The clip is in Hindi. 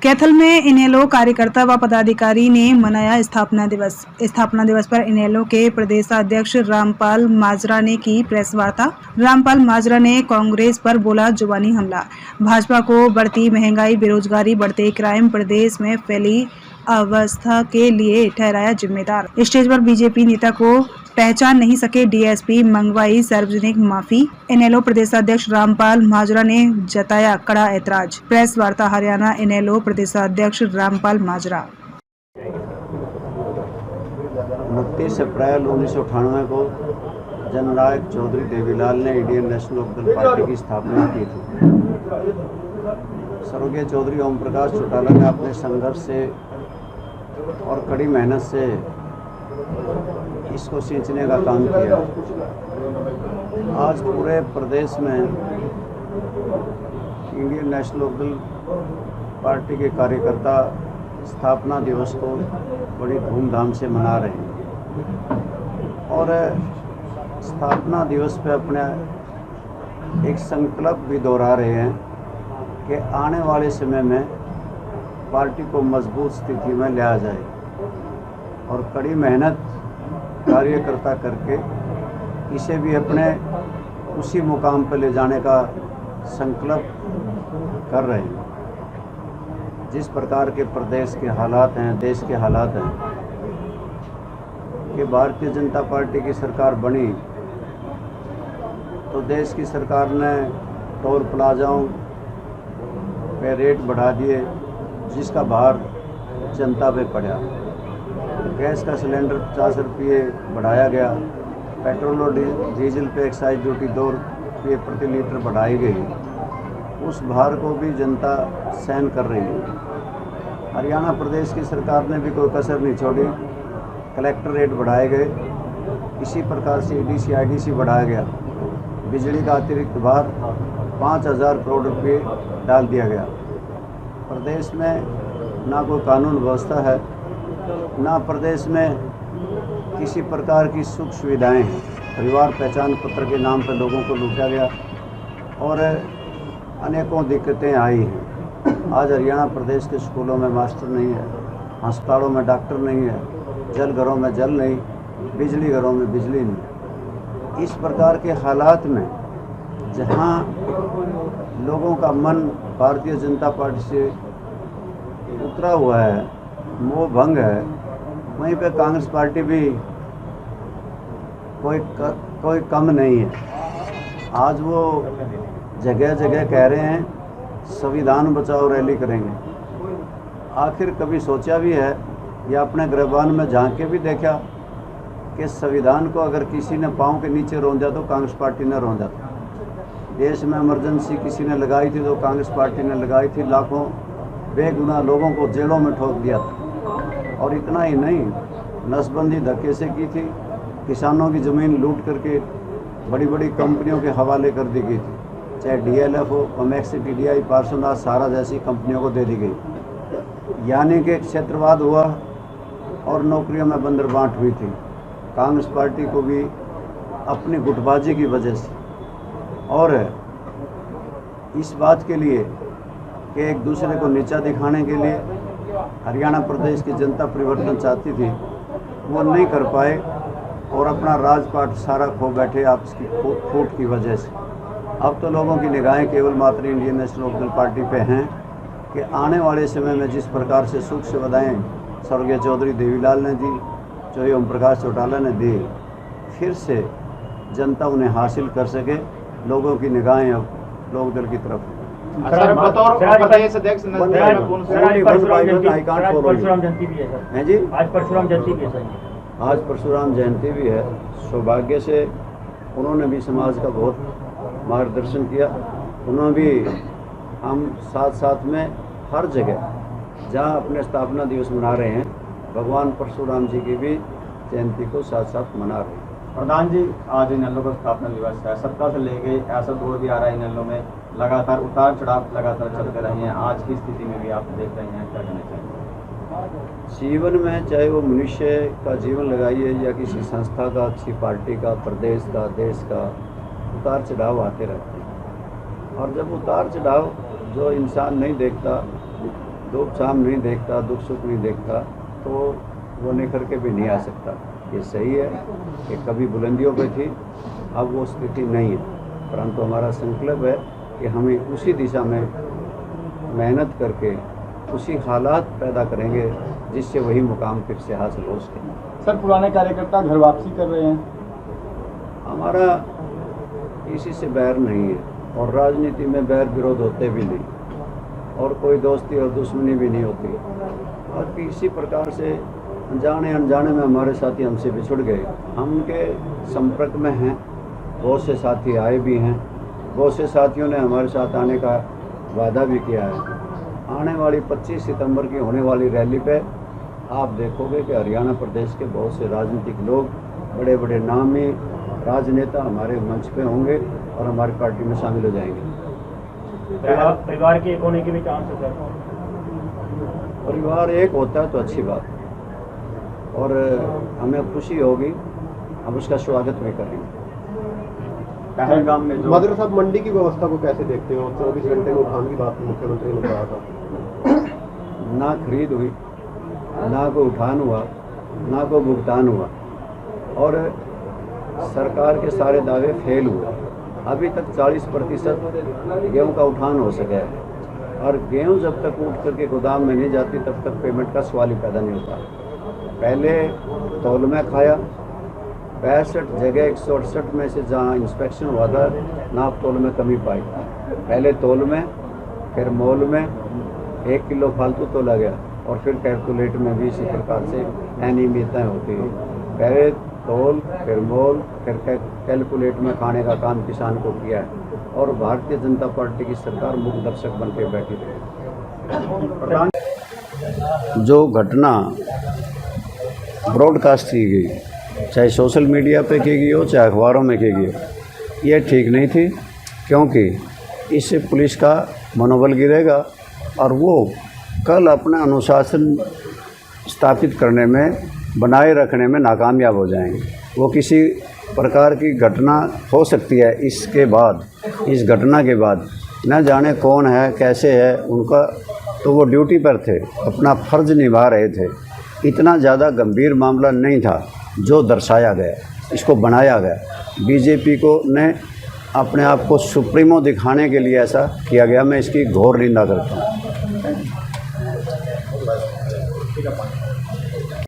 कैथल में इनेलो कार्यकर्ता व पदाधिकारी ने मनाया स्थापना दिवस। स्थापना दिवस पर इनेलो के प्रदेशाध्यक्ष रामपाल माजरा ने की प्रेस वार्ता। रामपाल माजरा ने कांग्रेस पर बोला जुबानी हमला। भाजपा को बढ़ती महंगाई, बेरोजगारी, बढ़ते क्राइम, प्रदेश में फैली अवस्था के लिए ठहराया जिम्मेदार। स्टेज पर बीजेपी नेता को पहचान नहीं सके डीएसपी, मंगवाई सार्वजनिक माफी। इनेलो प्रदेशाध्यक्ष रामपाल माजरा ने जताया कड़ा ऐतराज। प्रेस वार्ता हरियाणा इनेलो प्रदेशाध्यक्ष रामपाल माजरा। 29 अप्रैल 1998 को जननायक चौधरी देवीलाल ने इंडियन नेशनल लोकदल पार्टी की स्थापना की थी। स्वर्गीय चौधरी ओम प्रकाश चौटाला ने अपने संघर्ष से और कड़ी मेहनत से इसको सींचने का काम किया। आज पूरे प्रदेश में इंडियन नेशनल लोकदल पार्टी के कार्यकर्ता स्थापना दिवस को बड़ी धूमधाम से मना रहे हैं और स्थापना दिवस पे अपने एक संकल्प भी दोहरा रहे हैं कि आने वाले समय में पार्टी को मजबूत स्थिति में लाया जाए और कड़ी मेहनत कार्यकर्ता करके इसे भी अपने उसी मुकाम पर ले जाने का संकल्प कर रहे हैं। जिस प्रकार के प्रदेश के हालात हैं, देश के हालात हैं कि भारतीय जनता पार्टी की सरकार बनी तो देश की सरकार ने टोल प्लाजाओं पे रेट बढ़ा दिए, जिसका भार जनता पे पड़ा। गैस का सिलेंडर 50 रुपये बढ़ाया गया। पेट्रोल और डीजल पे एक्साइज ड्यूटी 2 रुपये प्रति लीटर बढ़ाई गई। उस भार को भी जनता सहन कर रही है। हरियाणा प्रदेश की सरकार ने भी कोई कसर नहीं छोड़ी। कलेक्टर रेट बढ़ाए गए, इसी प्रकार से ईडीसी आईडीसी बढ़ाया गया। बिजली का अतिरिक्त भार 5000 करोड़ रुपये डाल दिया गया। प्रदेश में ना कोई कानून व्यवस्था है, ना प्रदेश में किसी प्रकार की सुख सुविधाएं हैं। परिवार पहचान पत्र के नाम पर लोगों को लूटा गया और अनेकों दिक्कतें आई हैं। आज हरियाणा प्रदेश के स्कूलों में मास्टर नहीं है, अस्पतालों में डॉक्टर नहीं है, जल घरों में जल नहीं, बिजली घरों में बिजली नहीं। इस प्रकार के हालात में जहां लोगों का मन भारतीय जनता पार्टी से उतरा हुआ है, मोह भंग है, वहीं पे कांग्रेस पार्टी भी कोई कम नहीं है। आज वो जगह जगह कह रहे हैं संविधान बचाओ रैली करेंगे। आखिर कभी सोचा भी है या अपने गिरबान में झांक के भी देखा कि संविधान को अगर किसी ने पाँव के नीचे रौंदा तो कांग्रेस पार्टी ने रौंदा था। देश में इमरजेंसी किसी ने लगाई थी तो कांग्रेस पार्टी ने लगाई थी। लाखों बेगुनाह लोगों को जेलों में ठोक दिया था। और इतना ही नहीं, नसबंदी धक्के से की थी। किसानों की ज़मीन लूट करके बड़ी बड़ी कंपनियों के हवाले कर दी गई थी, चाहे डीएलएफ हो, कमेक्स, टीडीआई, पार्श्वनाथ, सारा जैसी कंपनियों को दे दी गई। यानी कि क्षेत्रवाद हुआ और नौकरियों में बंदरबांट हुई थी। कांग्रेस पार्टी को भी अपनी गुटबाजी की वजह से और इस बात के लिए कि एक दूसरे को नीचा दिखाने के लिए हरियाणा प्रदेश की जनता परिवर्तन चाहती थी, वो नहीं कर पाए और अपना राजपाट सारा खो बैठे आपस की फूट की वजह से। अब तो लोगों की निगाहें केवल मात्र इंडियन नेशनल लोकदल पार्टी पे हैं कि आने वाले समय में जिस प्रकार से सुख सुविधाएँ स्वर्गीय चौधरी देवीलाल ने दी, चौधरी ओम प्रकाश चौटाला ने दी, फिर से जनता उन्हें हासिल कर सके। लोगों की निगाहें अब लोकदल की तरफ है। बतौर प्रदेश अध्यक्ष परशुराम जयंती भी है सर। हैं जी, आज परशुराम जयंती भी है। आज परशुराम जयंती भी है। सौभाग्य से उन्होंने भी समाज का बहुत मार्गदर्शन किया। उन्होंने भी हम साथ साथ में हर जगह जहाँ अपने स्थापना दिवस मना रहे हैं, भगवान परशुराम जी की भी जयंती को साथ साथ मना रहे हैं। प्रधान जी, आज इनेलो का स्थापना दिवस है। सत्ता से लेके ऐसा दौर भी आ रहा है इनेलो में, लगातार उतार चढ़ाव लगातार चलते रहे हैं। आज की स्थिति में भी आप देख रहे हैं, क्या कहना चाहिए? जीवन में चाहे वो मनुष्य का जीवन लगाइए या किसी संस्था का, किसी पार्टी का, प्रदेश का, देश का, उतार चढ़ाव आते रहते हैं। और जब उतार चढ़ाव जो इंसान नहीं देखता धूप छाम नहीं देखता, दुख सुख नहीं देखता, तो वो निखर के भी नहीं आ सकता। ये सही है कि कभी बुलंदियों पे थी, अब वो स्थिति नहीं है, परंतु हमारा संकल्प है कि हमें उसी दिशा में मेहनत करके उसी हालात पैदा करेंगे जिससे वही मुकाम फिर से हासिल हो सके। सर, पुराने कार्यकर्ता घर वापसी कर रहे हैं। हमारा किसी से बैर नहीं है और राजनीति में बैर विरोध होते भी नहीं और कोई दोस्ती और दुश्मनी भी नहीं होती, और किसी प्रकार से अनजाने में हमारे साथी हमसे बिछुड़ गए, हम उनके संपर्क में हैं। बहुत से साथी आए भी हैं, बहुत से साथियों ने हमारे साथ आने का वादा भी किया है। आने वाली 25 सितंबर की होने वाली रैली पे आप देखोगे कि हरियाणा प्रदेश के बहुत से राजनीतिक लोग, बड़े बड़े नामी राजनेता हमारे मंच पे होंगे और हमारी पार्टी में शामिल हो जाएंगे। परिवार के एक होने के भी चांस है सर? परिवार एक होता है तो अच्छी बात, और हमें खुशी होगी, हम उसका स्वागत भी करेंगे। पहलगाम में माधुरी साहब, मंडी की व्यवस्था को कैसे देखते हो? 24 घंटे में उठान की बात मुख्यमंत्री ने कहा था। ना खरीद हुई, ना कोई उठान हुआ, ना कोई भुगतान हुआ, और सरकार के सारे दावे फेल हुए। अभी तक 40% गेहूँ का उठान हो सका है, और गेहूँ जब तक उठ करके गोदाम में नहीं जाती तब तक पेमेंट का सवाल ही पैदा नहीं होता। पहले तौल में खाया, 65 जगह 168 में से जहाँ इंस्पेक्शन हुआ था नाप तोल में कमी पाई। पहले तोल में, फिर मोल में 1 किलो फालतू तोला गया, और फिर कैलकुलेट में भी इसी प्रकार से अनियमितताएँ होती है। पहले तोल, फिर मोल, फिर कैलकुलेट में खाने का काम किसान को किया है, और भारतीय जनता पार्टी की सरकार मूक दर्शक बन के बैठी रही। जो घटना ब्रॉडकास्ट की गई, चाहे सोशल मीडिया पे की गई हो, चाहे अखबारों में की गई हो, ये ठीक नहीं थी, क्योंकि इससे पुलिस का मनोबल गिरेगा और वो कल अपना अनुशासन स्थापित करने में, बनाए रखने में नाकामयाब हो जाएंगे। वो किसी प्रकार की घटना हो सकती है इसके बाद, इस घटना के बाद न जाने कौन है, कैसे है उनका, तो वो ड्यूटी पर थे, अपना फ़र्ज निभा रहे थे। इतना ज़्यादा गंभीर मामला नहीं था जो दर्शाया गया, इसको बनाया गया। बीजेपी को ने अपने आप को सुप्रीमो दिखाने के लिए ऐसा किया गया। मैं इसकी घोर निंदा करता हूँ।